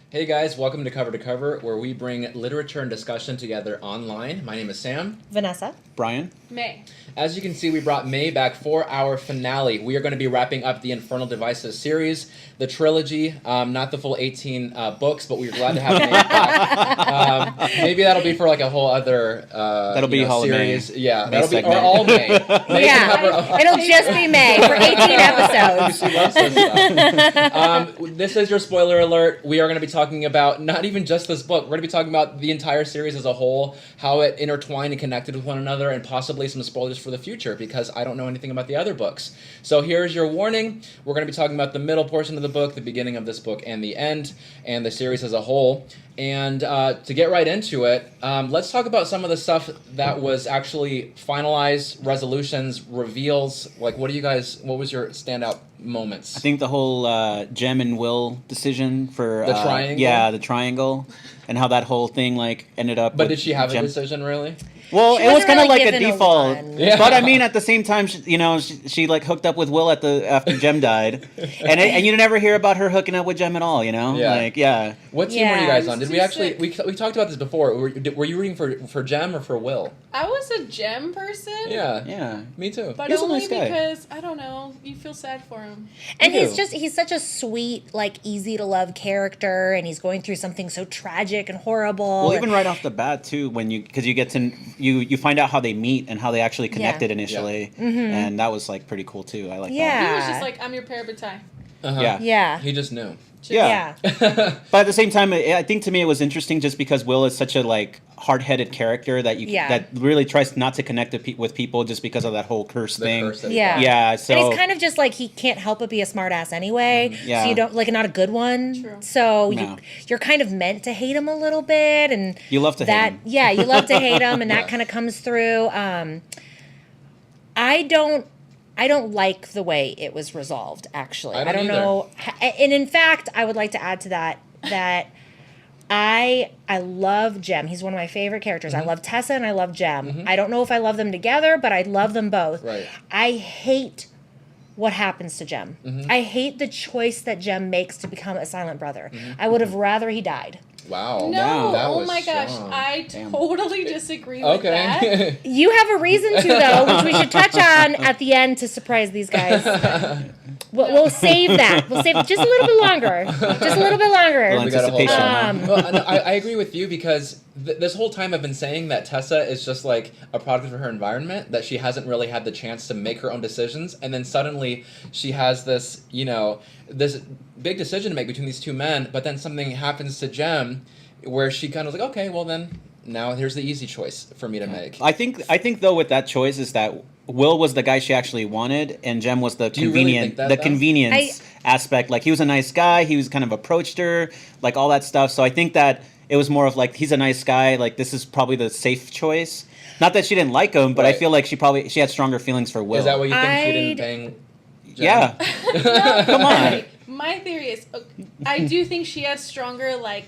Hey guys, welcome to Cover, where we bring literature and discussion together online. My name is Sam. Vanessa. Brian. May. As you can see, we brought May back for our finale. We are going to be wrapping up the Infernal Devices series, the trilogy, not the full 18 books, but we're glad to have May back. Maybe that'll be for like a whole other that'll be Hall series. Of May. Yeah, May that'll segment. be or all May. May Yeah, can have her- it'll just be May for 18 episodes. She loves this stuff. This is your spoiler alert. We are going to be talking about not even just this book. We're going to be talking about the entire series as a whole, how it intertwined and connected with one another, and possibly some spoilers for the future because I don't know anything about the other books. So here's your warning. We're going to be talking about the middle portion of the book, the beginning of this book, and the end, and the series as a whole. And to get right into it, let's talk about some of the stuff that was actually finalized, resolutions, reveals. Like, what was your standout moments? I think the whole Jem and Will decision for The triangle? Yeah, the triangle, and how that whole thing like ended up. But with did she have Jem. a decision, really? Well, She it was wasn't kind of really like a given a default, one. Yeah. but I mean, at the same time, she like hooked up with Will after Jem died, and you never hear about her hooking up with Jem at all. You know, Yeah. What team were you guys on? Did Too we actually sick. we talked about this before? Were you rooting for Jem or for Will? I was a Gem person. Yeah. Me too. But He's a only nice guy. because, I don't know, you feel sad for him. And You he's do. he's such a sweet, like, easy to love character, and he's going through something so tragic and horrible. Well, even right off the bat too, because you get to you find out how they meet and how they actually connected initially, and that was like pretty cool too. I like Yeah. He was just like, I'm your parabatai. Uh-huh. Yeah. Yeah. He just knew. Yeah. Yeah. But at the same time, I think to me it was interesting just because Will is such a like hard-headed character that Yeah. that really tries not to connect with people just because of that whole curse The thing. curse that he Yeah. got. Yeah, so And he's kind of just like, he can't help but be a smartass anyway. Yeah. So you don't, like, not a good one. True. So No. you're kind of meant to hate him a little bit. And You love to hate that, him. Yeah, you love to hate him, and Yeah. that kind of comes through. I don't like the way it was resolved, actually. I don't know. And in fact, I would like to add to that I love Jem. He's one of my favorite characters. I love Tessa and I love Jem. I don't know if I love them together, but I love them both. Right. I hate what happens to Jem. I hate the choice that Jem makes to become a silent brother. I would have rather he died. Wow. No, That oh was my gosh, strong. I Damn. totally disagree with that. Okay. You have a reason to, though, which we should touch on at the end to surprise these guys. We'll save that. We'll save it just a little bit longer. Just a little bit longer. Well, We gotta hold Anticipation, on. huh? Well, no, I agree with you because this whole time I've been saying that Tessa is just like a product of her environment, that she hasn't really had the chance to make her own decisions, and then suddenly she has this, this big decision to make between these two men, but then something happens to Jem where she kind of like, okay, well then, now here's the easy choice for me to make. I think though with that choice is that Will was the guy she actually wanted, and Jem was the Do you really think that, though? convenience aspect. Like he was a nice guy, he was kind of approached her, like all that stuff. So I think that it was more of like he's a nice guy. Like this is probably the safe choice. Not that she didn't like him, but I Right. feel like she had stronger feelings for Will. Is that what you think she didn't I'd- bang Jem? Yeah. Come on. My theory is, I do think she has stronger, like,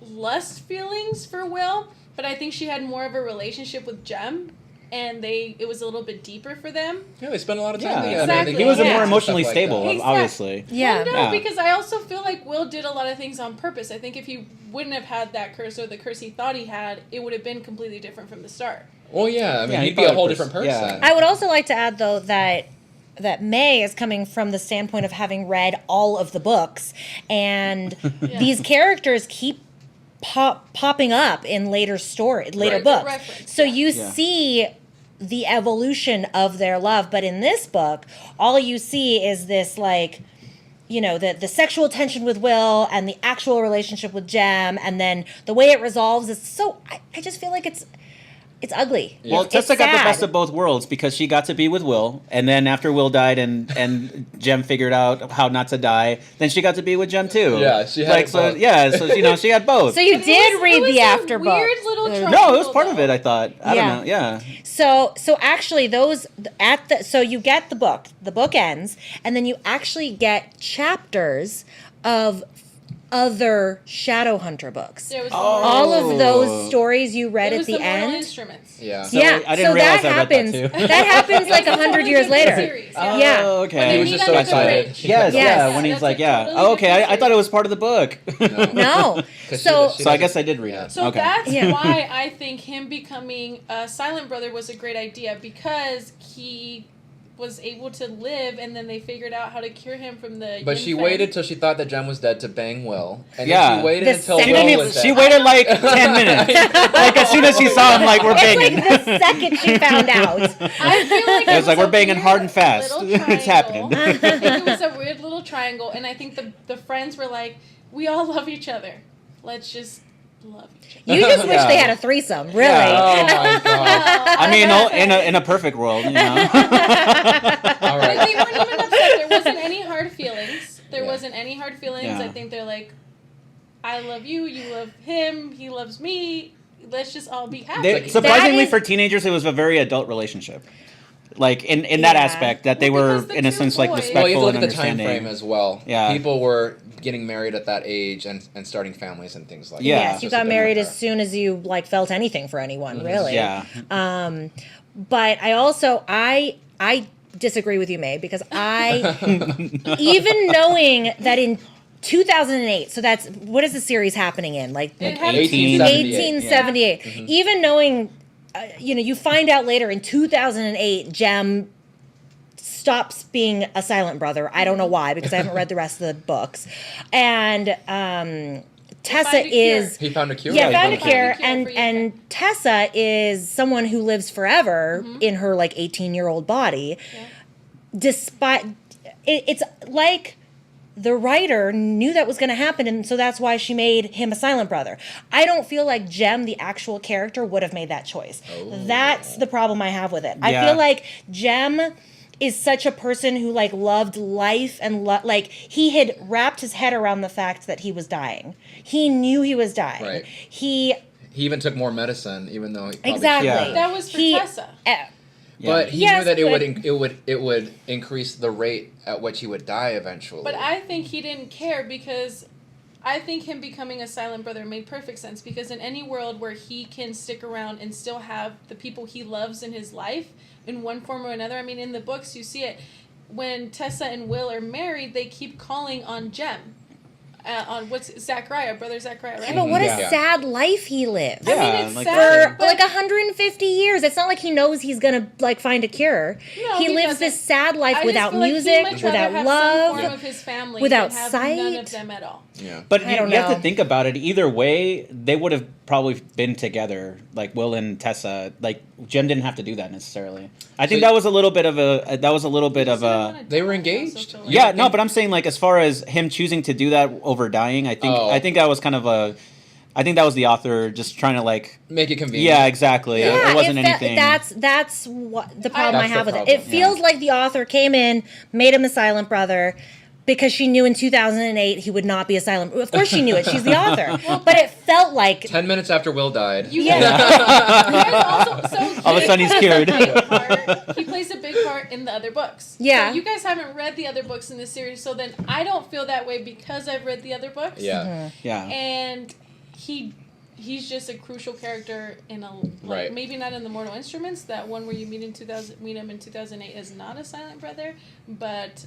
lust feelings for Will, but I think she had more of a relationship with Jem, and it was a little bit deeper for them. Yeah, they spent a lot of time Yeah. together. Exactly. They He was get a more dates and emotionally stuff like stable, that. Exactly. obviously. Yeah. Well, no, Yeah. because I also feel like Will did a lot of things on purpose. I think if he wouldn't have had that curse or the curse he thought he had, it would have been completely different from the start. Well, yeah, I mean, Yeah, he'd he be a probably whole pers- different person. yeah. I would also like to add, though, that May is coming from the standpoint of having read all of the books, and these characters keep popping up in later Right. books. Reference, So yeah. you Yeah. see the evolution of their love, but in this book, all you see is this, like, the sexual tension with Will and the actual relationship with Jem, and then the way it resolves is so. I just feel like it's ugly. Yeah. Well, It's Tessa got the sad. best of both worlds because she got to be with Will, and then after Will died and Jem figured out how not to die, then she got to be with Jem too. Yeah, she had like it so. both. Yeah, so she had both. So you It did was- read it was the a after book. weird little no, it was triangle, part of though. it. I thought. I Yeah. don't know. Yeah. So actually so you get the book ends, and then you actually get chapters of other Shadowhunter books. There was All of those Oh. stories you read There at was the Mortal end. Instruments. Yeah. So Yeah, I didn't so realize that I read that happens. too. That happens like It's a 100 totally years different later. series, Oh, Yeah. okay. When He they was meet just so under the excited. bridge. Yes, Yes. yeah. When he's That's like, a yeah. totally Oh, okay. different I thought it series. was part of the book. No. 'Cause So she So I doesn't- guess I did read yeah. it. So Okay. that's Yeah. why I think him becoming a silent brother was a great idea, because he was able to live, and then they figured out how to cure him from the. But she Yin waited till she thought that Jem was dead to bang Will, and Yeah. then she waited The until second Will it- was dead. She waited like 10 minutes. Like as soon as she saw him, like we're it's banging. like the second she found out. I feel like It was like, a we're banging weird hard and fast. little It's triangle. happening. I think it was a weird little triangle, and I think the friends were like, we all love each other. Let's just love each other. You just wish Yeah. they had a threesome, really. Yeah. Oh my god! I mean, in a perfect world, you know. All But right. they weren't even upset. There wasn't any hard feelings. There Yeah. wasn't any hard feelings. Yeah. I think they're like, I love you, you love him, he loves me. Let's just all be happy. They, That surprisingly, is- for teenagers, it was a very adult relationship. Like in that Yeah. aspect, that they Well, were because the in a two sense like boys- respectful Well, you have to look and at the time understanding. frame as well. Yeah. People were getting married at that age and starting families and things like Yeah. that. Yes, It's you just a got different married era. as soon as you like felt anything for anyone, really. Yeah. But I also I disagree with you, May, because I even knowing that in 2008, so that's what is the series happening in? Like It had 1878. 1878. Even knowing, you find out later in 2008, Jem stops being a silent brother. I don't know why, because I haven't read the rest of the books. And Tessa find a cure. is. He found a cure. Yeah, Yeah, found a he cure, found a cure and for you. and Tessa is someone who lives forever in her like 18-year-old body. Yeah. Despite it's like the writer knew that was going to happen, and so that's why she made him a silent brother. I don't feel like Jem, the actual character, would have made that choice. That's the problem I have with it. I Yeah. feel like Jem is such a person who like loved life and like he had wrapped his head around the fact that he was dying. He knew he was dying. Right. He He even took more medicine, even though he probably exactly. Yeah. That was for He- Tessa. But he Yes, knew that but- it would increase the rate at which he would die eventually. But I think he didn't care, because I think him becoming a silent brother made perfect sense, because in any world where he can stick around and still have the people he loves in his life in one form or another. I mean, in the books you see it. When Tessa and Will are married, they keep calling on Jem. On Zachariah, brother Zachariah, right? Yeah, but what a Yeah. sad life he lived. I mean, Yeah, it's like- sad, For but like 150 years. It's not like he knows he's gonna like find a cure. No, he he lives doesn't. this sad life I just without feel like he music, much rather without have love. some form of his family without and have none sight. of them at all. yeah. But I you don't have know. to think about it. Either way, they would have probably been together, like Will and Tessa. Like Jem didn't have to do that necessarily. I think So- that was a little bit of a. That was a little bit of a. They were engaged. Yeah, no, but I'm saying like as far as him choosing to do that over dying, I think Oh. I think that was kind of a. I think that was the author just trying to like. Make it convenient. Yeah, exactly. Yeah. It wasn't if that- anything. That's what the problem I That's have the with it. problem. It feels like the author came in, made him a silent brother, because she knew in 2008 he would not be a silent. Of course, she knew it. She's the author, but it felt like 10 minutes after Will died. You Yeah. guys, you guys also, so All of a sudden he's cured. He plays a big part in the other books. Yeah. So you guys haven't read the other books in this series, so then I don't feel that way because I've read the other books. Yeah. Yeah. And he's just a crucial character in a like, Right. maybe not in the Mortal Instruments. That one where you meet him in 2008 is not a silent brother, but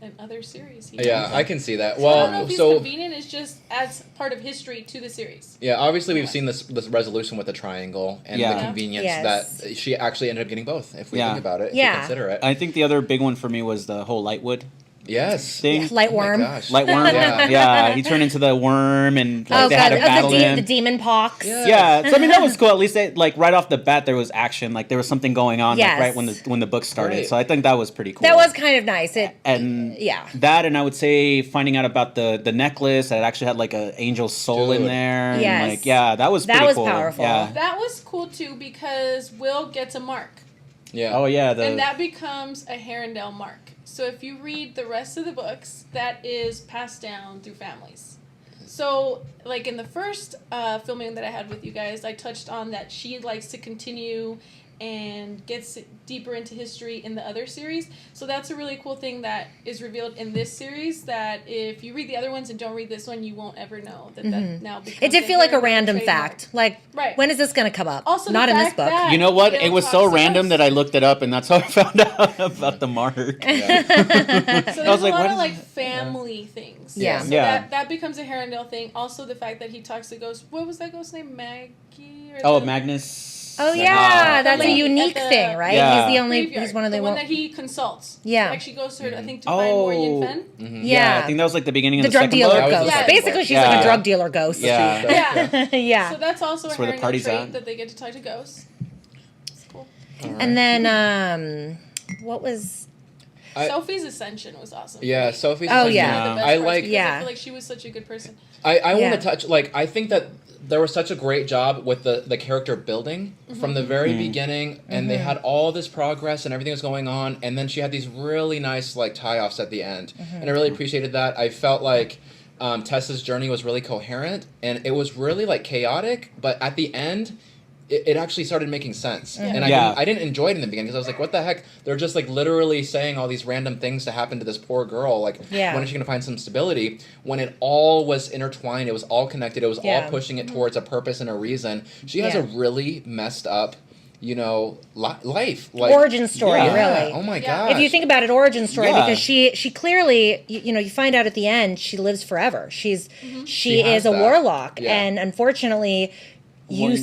in other series. He Yeah, is. I can see that. So I don't know Well, if he's so convenient. It's just adds part of history to the series. yeah, obviously we've seen this resolution with the triangle and Yeah. the convenience Yes. that she actually ended up getting both. If we Yeah. think about it, if Yeah. we consider it. I think the other big one for me was the whole Lightwood Yes. thing. light Oh my worm. gosh. Light worm. Yeah. Yeah, he turned into the worm and like, Oh they had god, to battle him. the demon pox. Yeah. Yeah, so I mean that was cool. At least they, like right off the bat there was action. Like there was something going on. Yes. Like right when the book started. Right. So I think that was pretty cool. That was kind of nice. It and yeah. that, and I would say finding out about the necklace that actually had like a angel's soul in Dude. there. And Yes. like yeah, that was That pretty was cool. powerful. Yeah. That was cool too because Will gets a mark. Yeah. Oh yeah. And that becomes a Herondale mark. So if you read the rest of the books, that is passed down through families. So, like in the first filming that I had with you guys, I touched on that she likes to continue and gets deeper into history in the other series. So that's a really cool thing that is revealed in this series, that if you read the other ones and don't read this one, you won't ever know that now becomes It did feel like a Harry random trademark. fact. Like, Right. when is this going to come up? Also, not the in this fact book. that You know what? Bill It was so talks to random us. that I looked it up, and that's how I found out about the mark. So I there's was like, a lot what of is like it? family things. Yeah. So Yeah. that becomes a Herondale thing. Also, the fact that he talks to ghosts. What was that ghost name? Maggie? Or Oh, the- Magnus. Oh yeah, Ah, that's a lady unique at the thing, right? Yeah. He's the only. Graveyard, He's one of the, one that he consults. Yeah. He actually goes to her, I think, to find Morgan Fenn. Yeah, I think that was like the beginning of the the drug second dealer book. That was ghost. the second Basically, book. she's like Yeah. a drug dealer ghost. Yeah. Yeah. Yeah. So that's also That's a where the Herondale party's trait at. that they get to talk to ghosts. It's cool. And then, what was? Sophie's ascension was awesome. Yeah, Sophie's. Oh, like, yeah. One of the best I parts like. because Yeah. I feel like she was such a good person. I Yeah. want to touch, like, I think that there was such a great job with the character building from the very beginning, and they had all this progress and everything was going on, and then she had these really nice, like, tie-offs at the end, and I really appreciated that. I felt like Tessa's journey was really coherent, and it was really, like, chaotic, but at the end, it actually started making sense. And I didn't enjoy it in the beginning, because I was like, what the heck? They're just, like, literally saying all these random things to happen to this poor girl. Like, when is she going to find some stability? When it all was intertwined, it was all connected, it was all pushing it towards a purpose and a reason. She has a really messed up, you know, life. Like, Origin story, yeah. really. Oh my Yeah. god! If you think about it, origin story, Yeah. because she clearly, you know, you find out at the end she lives forever. She has is a that. warlock, Yeah. and unfortunately, you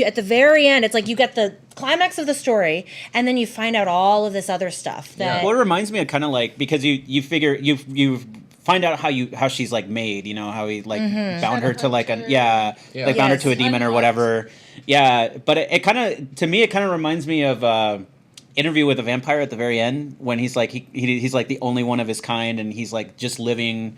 at the very end, it's like you get the climax of the story, and then you find out all of this other stuff. That Well, it reminds me of kind of like, because you figure you find out how she's like made, you know, how he like bound her to like Shadowhunter. like bound her Yes. to a demon or whatever. Yeah, but it kind of, to me, it kind of reminds me of Interview with a Vampire at the very end, when he's like he's like the only one of his kind, and he's like just living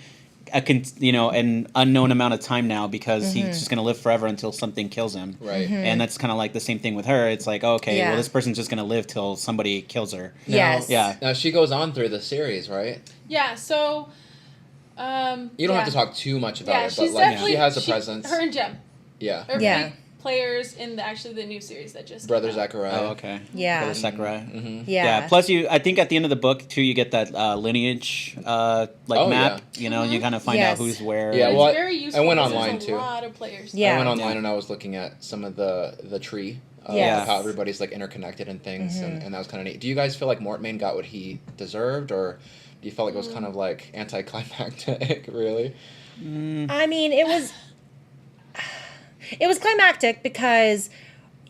an unknown amount of time now, because he's just gonna live forever until something kills him. Right. And that's kind of like the same thing with her. It's like, okay, Yeah. well, this person's just gonna live till somebody kills her. Yes. Yeah. Now she goes on through the series, right? Yeah, so... You don't have to talk too much about Yeah, it, but she's like definitely... she has a presence. Her and Jem Yeah. are Yeah. big players in the new series that just Brother came out. Zachariah. Oh, okay. Yeah. Brother Sakurai. Yeah. Plus, I think at the end of the book too, you get that lineage Oh, map. You know, you kind of find Yes. out who's where. Yeah, It's well, very I useful went because online, there's too. a lot of players. Yeah. I went online Yeah. and I was looking at some of the tree. Yes. How everybody's like interconnected and things, and that was kind of neat. Do you guys feel like Mortmain got what he deserved, or do you feel like it was kind of like anticlimactic, really? I mean, it was climactic because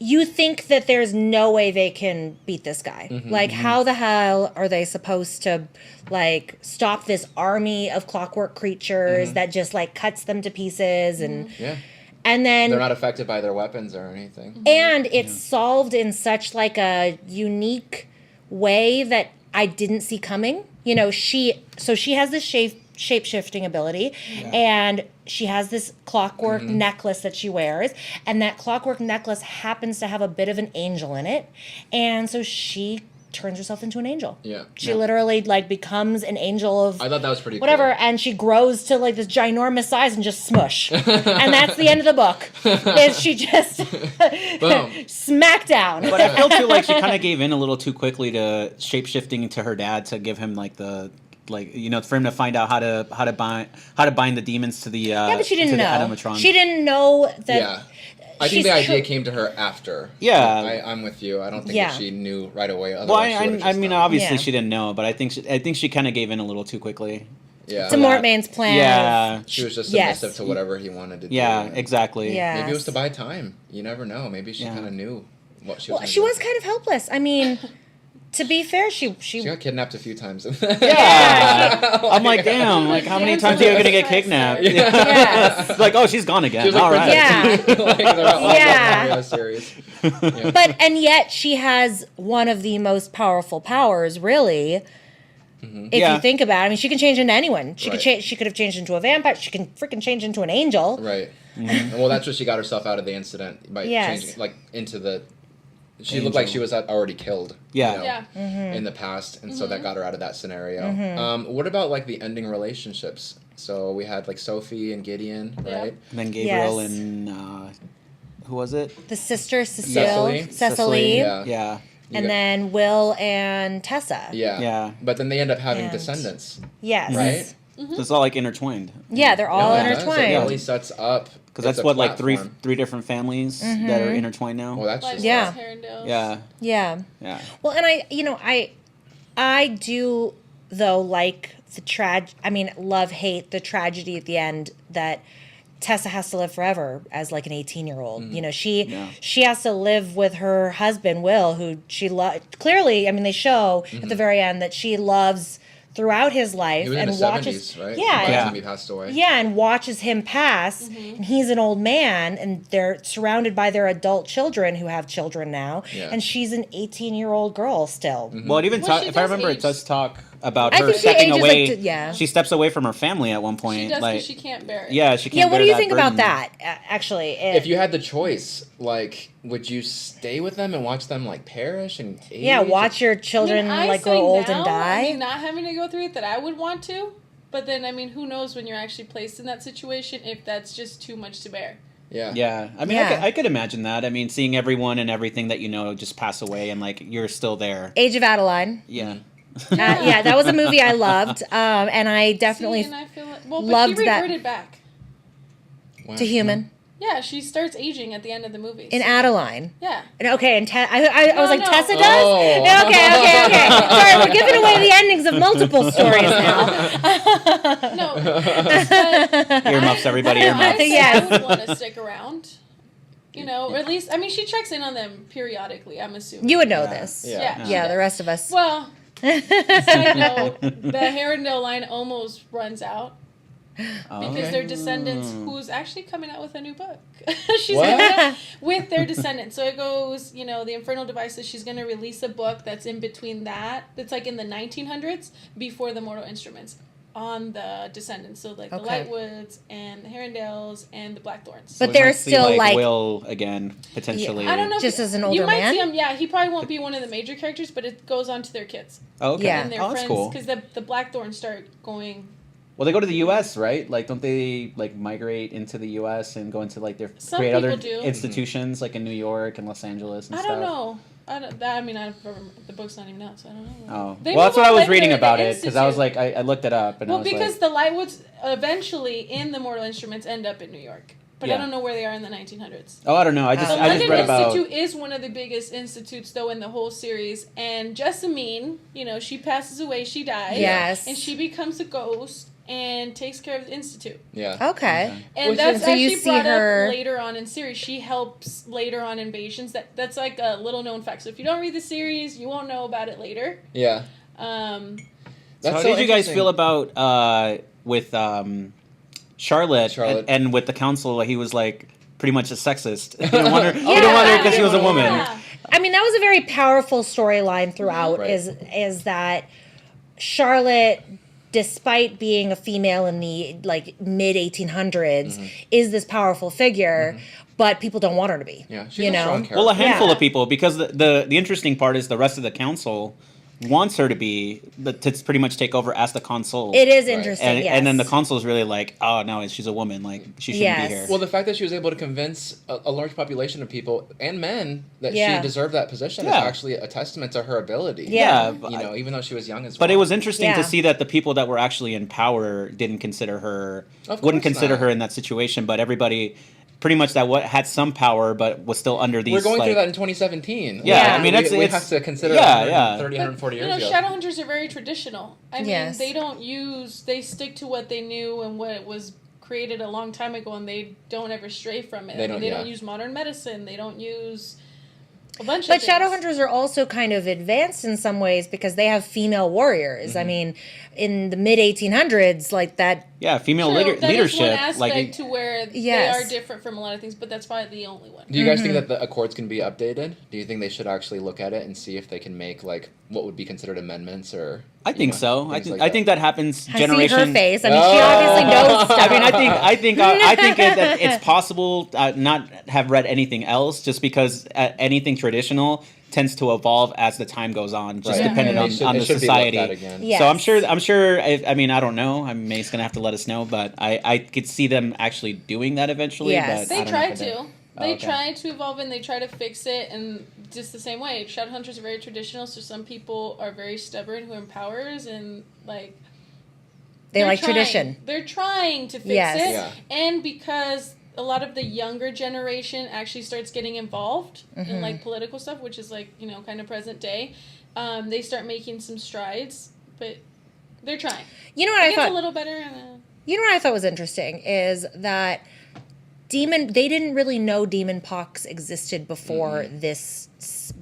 you think that there's no way they can beat this guy. Like, how the hell are they supposed to, like, stop this army of clockwork creatures that just, like, cuts them to pieces? Yeah. And then... They're not affected by their weapons or anything. And it's solved in such, like, a unique way that I didn't see coming. You know, she has this shape-shifting ability, and she has this clockwork necklace that she wears, and that clockwork necklace happens to have a bit of an angel in it, and so she turns herself into an angel. Yeah. She literally, like, becomes an angel of I thought that was pretty whatever, cool. and she grows to, like, this ginormous size and just smush. And that's the end of the book, is she just Boom. smack down. But I feel too like she kind of gave in a little too quickly to shape shifting to her dad, to give him like for him to find out how to bind the demons to the Yeah, but she didn't to the know. animatron. She didn't know that. Yeah. I think she's the idea tr- came to her after. Yeah. I'm with you. I don't think Yeah. that she knew right away. Well, Otherwise she would've I just mean, done it. obviously Yeah. she didn't know, but I think she kind of gave in a little too quickly. Yeah. To Mortmain's plan. Yeah. She was just Yes. submissive to whatever he wanted to do. Yeah, and exactly. Yeah. Maybe it was to buy time. You never know. Maybe she Yeah. kind of knew what she was Well, gonna she do. was kind of helpless. I mean, to be fair, she She got kidnapped a few times. Yeah. I'm like, damn, like how many Yeah, times so are you gonna get that's kidnapped? right. Yes. Like, oh, she's gone again. She was like All right. Princess Yeah. Like, they're all Yeah. in the series. Yeah. But and yet she has one of the most powerful powers, really. If Yeah. you think about it, I mean, she can change into anyone. She could Right. change. She could have changed into a vampire. She can freaking change into an angel. Right. Well, that's what she got herself out of the incident by Yes. changing, like, into the. She looked like she was already killed. Yeah. You know, Yeah. in the past, and so that got her out of that scenario. What about like the ending relationships? So we had like Sophie and Gideon, Yeah. right? And then Gabriel Yes. and Who was it? The sister Cecily. Cecily. Yeah. Yeah. And then Will and Tessa. Yeah. Yeah. But then they end up having And- descendants, Yes. right? So it's all like intertwined. Yeah, they're all Yeah, so intertwined. it really sets up Because that's it's a what, like platform. three different families that are intertwined now. Well, that's Like just Yeah. Herondales. Yeah. Yeah. Yeah. Well, and I do though like love hate the tragedy at the end that Tessa has to live forever as like an 18-year-old. You know, she has to live with her husband Will, who she clearly. I mean, they show at the very end that she loves throughout his life He was in and his watches. 70s, right? Yeah, By the Yeah. time he passed away. Yeah, and watches him pass, and he's an old man, and they're surrounded by their adult children who have children now, Yeah. and she's an 18-year-old girl still. Well, it even Well, she if I does remember, age. it does talk about I her think she stepping ages, away. like, yeah. She steps away from her family at one point. She does like, because she can't bear it. yeah, she can't. Yeah, what bear do you that think about burden. that? Actually, If you had the choice, like, would you stay with them and watch them like perish and age? yeah, watch your children I like say grow old now, and die. I mean, not having to go through it, that I would want to. But then, I mean, who knows when you're actually placed in that situation if that's just too much to bear. Yeah. Yeah, I mean, Yeah. I could imagine that. I mean, seeing everyone and everything that you know just pass away, and like you're still there. Age of Adeline. Yeah. Yeah, that was a movie I loved, and I definitely See, and I feel like, well, but loved she that- reverted back. Wow. to human Yeah, she starts aging at the end of the movie. in Adeline. Yeah. And okay, and I was No, like, no. Tessa does? Oh. Yeah, okay. Sorry, we're giving away the endings of multiple stories now. No. But Earmuffs, everybody, I earmuffs. say Yes. I would want to stick around. You know, or at least, I mean, she checks in on them periodically, I'm assuming. You would know Yeah. this. Yeah. Yeah, the rest of us. Well, side note, the Herondale line almost runs out. Because Okay. their descendants, who's actually coming out with a new book. She's What? coming out with their descendants. So it goes, you know, the Infernal Devices, she's going to release a book that's in between that. That's like in the 1900s before the Mortal Instruments on the descendants. So like the Okay. Lightwoods and the Herondales and the Blackthorns. But we they're might see, still, like- Will again potentially. I don't know. Just if, as an you older might man? see him. Yeah, he probably won't be one of the major characters, but it goes on to their kids Oh, okay. Yeah. and their Oh, that's friends cool. because the Blackthorns start going. Well, they go to the U.S., right? Like, don't they like migrate into the U.S. and go into like their Some create other people do. institutions like in New York and Los Angeles and I stuff? don't know. I mean, the book's not even out, so I don't know. Oh, They well, that's move what I on was later reading at the about it because I was Institute. like, I looked it up and I Well, was because like, the Lightwoods eventually in the Mortal Instruments end up in New York, but I Yeah. don't know where they are in the 1900s. oh, I don't know. I The just London read about. Institute is one of the biggest institutes, though, in the whole series. And Jessamine, you know, she passes away, she dies, Yes. and she becomes a ghost and takes care of the institute. Yeah. Okay. And Which that's is- So you actually see brought her- up later on in series. She helps later on invasions. That's like a little known fact. So if you don't read the series, you won't know about it later. Yeah. Um, So That's how so did you guys interesting. feel about with Charlotte, Charlotte. And with the council? Like, he was like pretty much a sexist. He didn't want her. He didn't want her because she was a woman. yeah. I mean, that was a very powerful storyline throughout. Right. Is that Charlotte, despite being a female in the like mid 1800s, is this powerful figure, but people don't want her to be. Yeah. She's you a know. strong character. Well, a handful Yeah. of people, because the interesting part is the rest of the council wants her to be to pretty much take over as the consul. It is Right. interesting. and, yes. and then the consul is really like, oh no, she's a woman, like she shouldn't Yes. be here. Well, the fact that she was able to convince a large population of people and men that Yeah. she deserved that position is Yeah. actually a testament to her ability. Yeah. but You know, even though she was young as well. But it was interesting Yeah. to see that the people that were actually in power didn't consider her, Of wouldn't course consider not. her in that situation. But everybody, pretty much that had some power, but was still under these. We're going like, through that in 2017. Yeah, I mean, it's- we it's- have to consider yeah, 130, yeah. 140 You years know, ago. Shadowhunters are very traditional. I mean, Yes. they stick to what they knew and what was created a long time ago, and they don't ever stray from it. They I mean, don't, don't yeah. use modern medicine. They don't use a bunch But of things. Shadowhunters are also kind of advanced in some ways because they have female warriors. I mean, in the mid 1800s, like that. Yeah, female True, that is leadership. one aspect Like, to where Yes. they are different from a lot of things, but that's probably the only one. Do you guys think that the Accords can be updated? Do you think they should actually look at it and see if they can make like what would be considered amendments or? I think so. I think that happens. I generation. see her face. I mean, she obviously knows stuff. I mean, I think that it's possible not have read anything else, just because anything traditional tends to evolve as the time goes on, just Right. depending It on, should- on it the should be looked society. at again. Yes. So I'm sure. I mean, I don't know. I'm May's gonna have to let us know, but I could see them actually doing that eventually. Yes. But They I don't know tried if they- to. They okay. try to evolve and they try to fix it, and just the same way. Shadowhunters are very traditional, so some people are very stubborn who empowers and like. They they're like trying. tradition. They're trying to fix Yes. it, Yeah. and because a lot of the younger generation actually starts getting involved in like political stuff, which is like kind of present day. They start making some strides, but they're trying. You know what It I gets thought? a little better. And, You know what I thought was interesting is that they didn't really know demon pox existed before this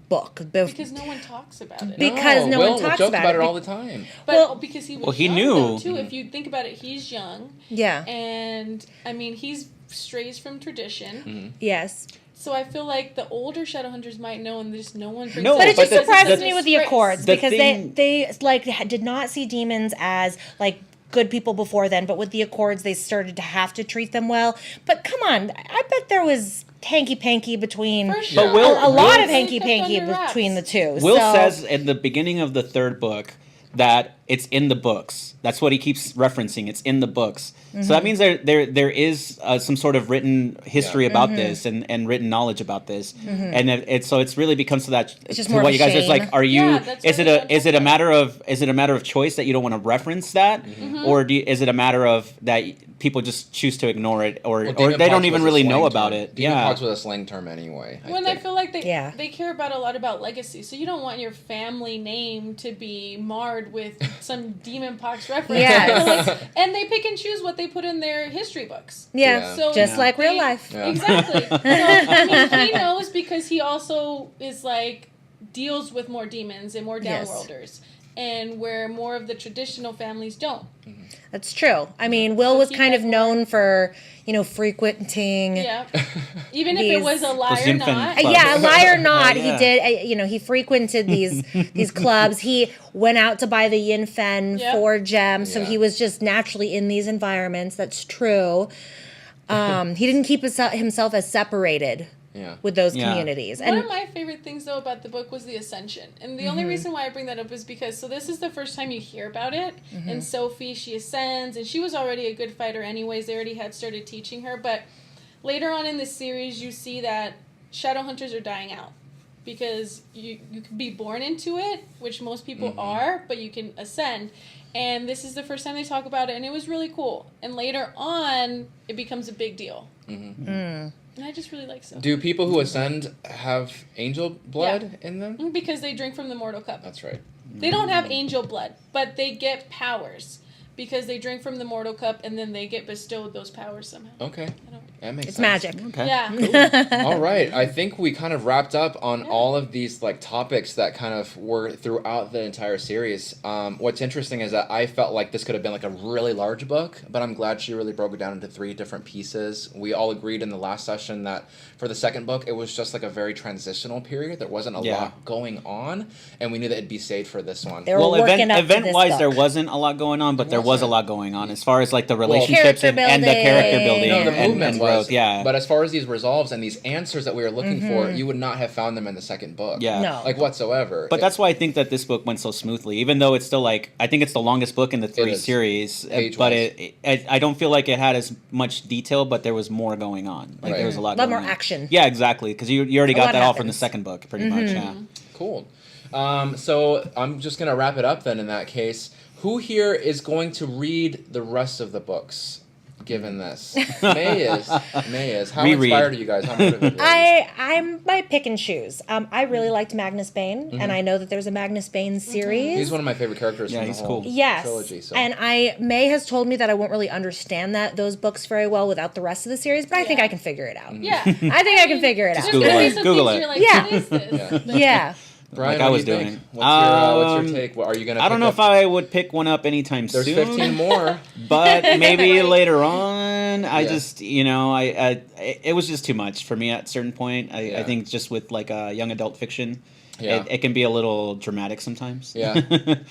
book. because no one talks about it. Because no Will one talks jokes about about it. it all the time. But Well- because he was Well, he young, knew. though, too. If you think about it, he's young. Yeah. And, I mean, he's strays from tradition. Yes. So I feel like the older Shadowhunters might know, and just no one brings No, it But up it just but the- surprises the- me with the disgrace. Accords The because thing- they like did not see demons as like good people before then, but with the Accords they started to have to treat them well. But come on, I bet there was hanky-panky between For sure. But Will- a lot Will- of hanky-panky Kept under wraps. between the two. Will So- says in the beginning of the third book that it's in the books. That's what he keeps referencing. It's in the books. So that means there is some sort of written history about this and written knowledge about this. And so it's really becomes to that. It's just to more of what a you guys it's shame. like. Are you? Yeah, that's is what it I a said is it a before. matter of choice that you don't want to reference that, or is it a matter of that people just choose to ignore it, or Well, or demon they don't pox even was a really slang know term. about it? Demon Yeah. pox was a slang term anyway. I When I think. feel like Yeah. they care about a lot about legacy, so you don't want your family name to be marred with some demon pox reference. Yes. Like, and they pick and choose what they put in their history books. yeah, Yeah. So just Yeah. like real they- life. Yeah. Exactly. So, I mean, he knows because he also is like deals with more demons and more Yes. downworlders, and where more of the traditional families don't. That's true. I mean, Will So was he kind had of known for, frequenting. Yeah. Even if These- it was a lie Those or infant not. clubs. Yeah, lie or not, Yeah. he did. He frequented these clubs. He went out to buy the yin fen Yep. for Gem, so Yeah. he was just naturally in these environments. That's true. He didn't keep himself as separated Yeah. with those Yeah. communities. One And of my favorite things, though, about the book was the Ascension. And the only reason why I bring that up is because, so this is the first time you hear about it. And Sophie, she ascends, and she was already a good fighter anyways. They already had started teaching her. But later on in the series, you see that Shadowhunters are dying out. Because you can be born into it, which most people are, but you can ascend. And this is the first time they talk about it, and it was really cool. And later on, it becomes a big deal. And I just really like Sophie. Do people who ascend have angel blood in them? Because they drink from the mortal cup. That's right. They don't have angel blood, but they get powers because they drink from the mortal cup and then they get bestowed those powers somehow. Okay. I don't- That makes it's sense. magic. Okay. Yeah. All right. I think we kind of wrapped up on all of these like topics that kind of were throughout the entire series. What's interesting is that I felt like this could have been like a really large book, but I'm glad she really broke it down into 3 different pieces. We all agreed in the last session that for the second book, it was just like a very transitional period. There wasn't a Yeah. lot going on, and we knew that it'd be saved for this one. They were Well, working up to event this wise, there book. wasn't a lot going on, but there was a wasn't. lot going on as far as like the relationships Character and the character building. building No, the and movement growth. was. Yeah. But as far as these resolves and these answers that we were looking for, you would not have found them in the second book. Yeah. No. Like whatsoever. But that's why I think that this book went so smoothly, even though it's still like I think it's the longest book in the 3 is. series. Page-wise. But I don't feel like it had as much detail, but there was more going on. Like Right. there was a lot. A lot going more on. action. Yeah, exactly. Because you already A got lot that all from the happens. second book, pretty much. Yeah. Cool. So I'm just going to wrap it up then in that case. Who here is going to read the rest of the books, given this? May is. How Reread. inspired are you guys? How motivated are you? I might pick and choose. I really liked Magnus Bane, and I know that there's a Magnus Bane series. He's one of my favorite characters Yeah, from he's the whole cool. Yes, trilogy. So. and May has told me that I won't really understand those books very well without the rest of the series, but I think Yeah. I can figure it out. Yeah. I think I can figure it There's out. Google gonna be it. some Google things it. you're like, Yeah. what is this? Yeah. Yeah, Brian, Like I what was do you doing. think? What's your take? What, are you going to I don't know if I would pick one up anytime There's soon. 15 more. But maybe Right. later on. I Yeah. just, it was just too much for me at a certain point. I Yeah. think just with like young adult fiction, Yeah. it can be a little dramatic sometimes. Yeah.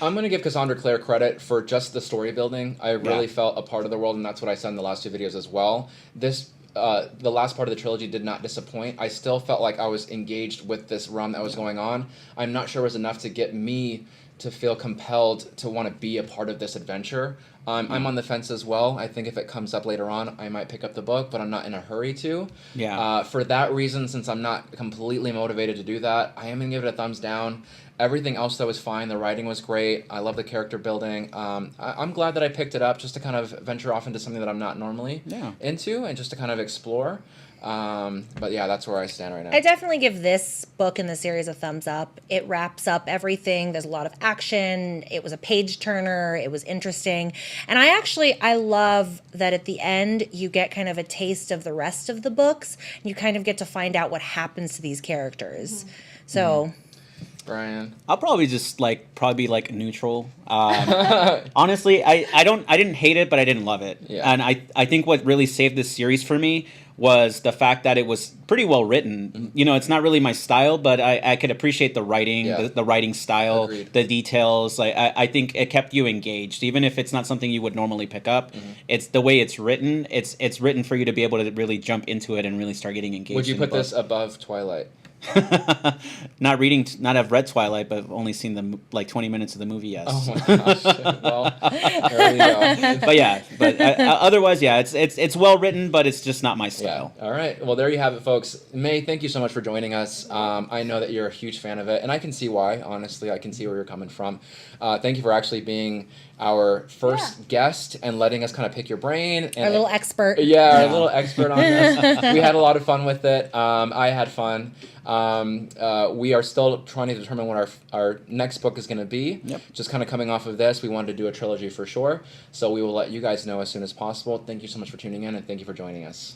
I'm going to give Cassandra Clare credit for just the story building. I really Yeah. felt a part of the world, and that's what I said in the last 2 videos as well. The last part of the trilogy did not disappoint. I still felt like I was engaged with this run that was going on. I'm not sure it was enough to get me to feel compelled to want to be a part of this adventure. I'm on the fence as well. I think if it comes up later on, I might pick up the book, but I'm not in a hurry to. Yeah. For that reason, since I'm not completely motivated to do that, I am going to give it a thumbs down. Everything else, though, was fine. The writing was great. I love the character building. I'm glad that I picked it up just to kind of venture off into something that I'm not normally into and just to kind of explore. But yeah, that's where I stand right now. I definitely give this book in the series a thumbs up. It wraps up everything. There's a lot of action. It was a page turner. It was interesting. And I love that at the end you get kind of a taste of the rest of the books. You kind of get to find out what happens to these characters. So Brian, I'll probably just be neutral. Honestly, I didn't hate it, but I didn't love it. Yeah. And I think what really saved this series for me was the fact that it was pretty well written. You know, it's not really my style, but I could appreciate the writing, the writing style, Agreed. the details. I think it kept you engaged, even if it's not something you would normally pick up. It's the way it's written. It's written for you to be able to really jump into it and really start getting engaged. would you in the put this book. above Twilight? Not have read Twilight, but I've only seen the 20 minutes of the movie. Yes. Oh my gosh! Well, there we go. but otherwise, it's well written, but it's just not my style. Yeah. All right. Well, there you have it, folks. May, thank you so much for joining us. I know that you're a huge fan of it, and I can see why. Honestly, I can see where you're coming from. Thank you for actually being our first guest and letting us kind of pick your brain. And our little expert. Yeah, our little expert on this. We had a lot of fun with it. I had fun. We are still trying to determine what our next book is going to be. Yep. Just kind of coming off of this, we wanted to do a trilogy for sure. So we will let you guys know as soon as possible. Thank you so much for tuning in, and thank you for joining us.